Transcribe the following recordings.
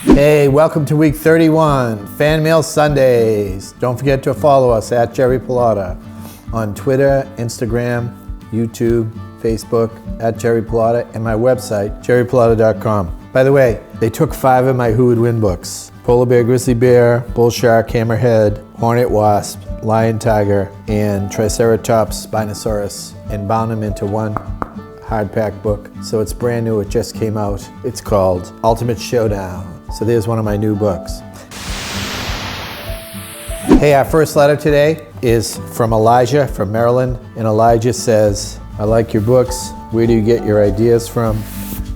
Hey, welcome to week 31, Fan Mail Sundays. Don't forget to follow us at Jerry Pallotta on Twitter, Instagram, YouTube, Facebook, at Jerry Pallotta, and my website, jerrypallotta.com. By the way, they took 5 of my Who Would Win books: Polar Bear, Grizzly Bear, Bull Shark, Hammerhead, Hornet, Wasp, Lion, Tiger, and Triceratops, Spinosaurus, and bound them into one hardback book. So it's brand new, it just came out. It's called Ultimate Showdown. So there's one of my new books. Hey, our first letter today is from Elijah from Maryland. And Elijah says, I like your books. Where do you get your ideas from?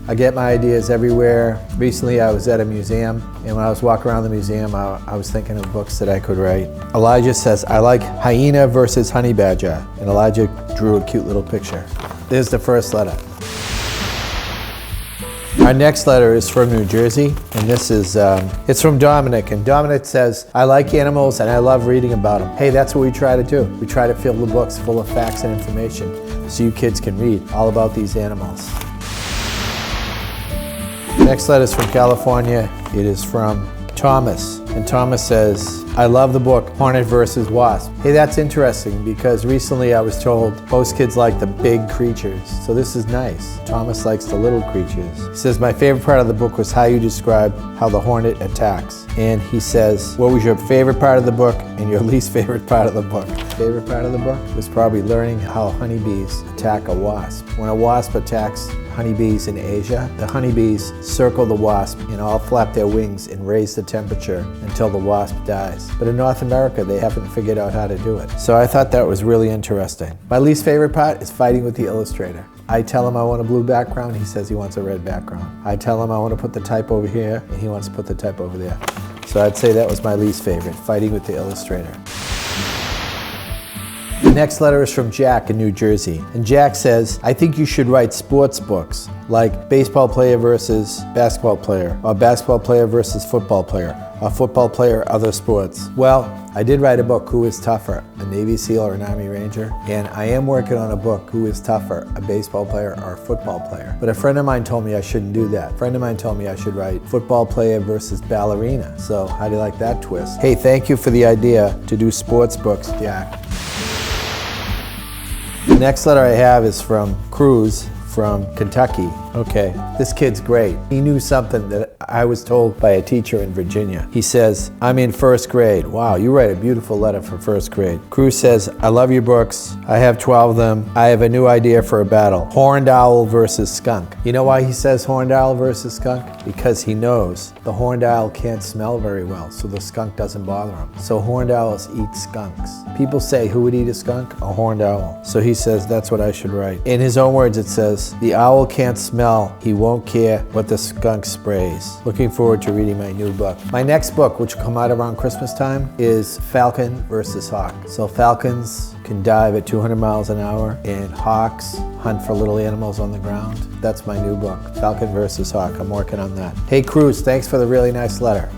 I get my ideas everywhere. Recently I was at a museum, and when I was walking around the museum, I was thinking of books that I could write. Elijah says, I like hyena versus honey badger. And Elijah drew a cute little picture. There's the first letter. Our next letter is from New Jersey, and this is, it's from Dominic, and Dominic says, I like animals and I love reading about them. Hey, that's what we try to do. We try to fill the books full of facts and information so you kids can read all about these animals. Next letter is from California. It is from Thomas, and Thomas says, I love the book Hornet versus Wasp. Hey, that's interesting because recently I was told most kids like the big creatures, so this is nice. Thomas likes the little creatures. He says, my favorite part of the book was how you described how the hornet attacks. And he says, what was your favorite part of the book and your least favorite part of the book? Favorite part of the book was probably learning how honeybees attack a wasp. When a wasp attacks honeybees in Asia, the honeybees circle the wasp and all flap their wings and raise the temperature until the wasp dies. But in North America, they haven't figured out how to do it. So I thought that was really interesting. My least favorite part is fighting with the illustrator. I tell him I want a blue background, he says he wants a red background. I tell him I want to put the type over here, and he wants to put the type over there. So I'd say that was my least favorite, fighting with the illustrator. The next letter is from Jack in New Jersey. And Jack says, I think you should write sports books, like baseball player versus basketball player, or basketball player versus football player, or football player, other sports. Well, I did write a book, Who is Tougher, a Navy SEAL or an Army Ranger, and I am working on a book, Who is Tougher, a baseball player or a football player. But a friend of mine told me I shouldn't do that. A friend of mine told me I should write football player versus ballerina. So how do you like that twist? Hey, thank you for the idea to do sports books, Jack. The next letter I have is from Cruz from Kentucky. Okay, this kid's great. He knew something that I was told by a teacher in Virginia. He says, I'm in first grade. Wow, you write a beautiful letter for first grade. Cruz says, I love your books. I have 12 of them. I have a new idea for a battle. Horned owl versus skunk. You know why he says horned owl versus skunk? Because he knows the horned owl can't smell very well, so the skunk doesn't bother him. So horned owls eat skunks. People say, who would eat a skunk? A horned owl. So he says, that's what I should write. In his own words, it says, the owl can't smell, he won't care what the skunk sprays. Looking forward to reading my new book. My next book, which will come out around Christmas time, is Falcon versus Hawk. So falcons can dive at 200 miles an hour, and hawks hunt for little animals on the ground. That's my new book, Falcon versus Hawk. I'm working on that. Hey Cruz, thanks for the really nice letter.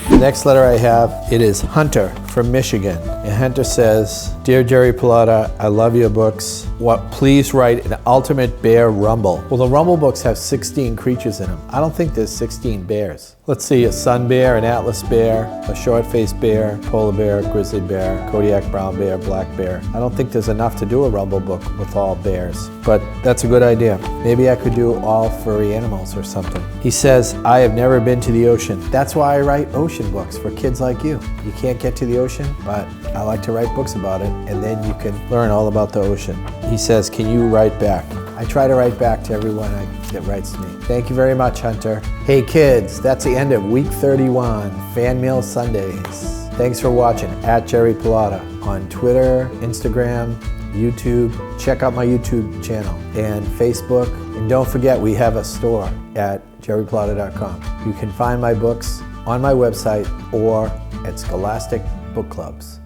The next letter I have, it is Hunter from Michigan. And Hunter says, Dear Jerry Pallotta, I love your books. Please write an ultimate bear rumble. Well, the rumble books have 16 creatures in them. I don't think there's 16 bears. Let's see, a sun bear, an atlas bear, a short-faced bear, polar bear, grizzly bear, Kodiak brown bear, black bear. I don't think there's enough to do a rumble book with all bears, but that's a good idea. Maybe I could do all furry animals or something. He says, I have never been to the ocean. That's why I write ocean books for kids like you. You can't get to the ocean, but I like to write books about it, and then you can learn all about the ocean. He says, can you write back? I try to write back to everyone that writes to me. Thank you very much, Hunter. Hey kids, that's the end of week 31, Fan Mail Sundays. Thanks for watching, at Jerry Pallotta on Twitter, Instagram, YouTube. Check out my YouTube channel and Facebook. And don't forget, we have a store at jerrypallotta.com. You can find my books on my website or at Scholastic Book Clubs.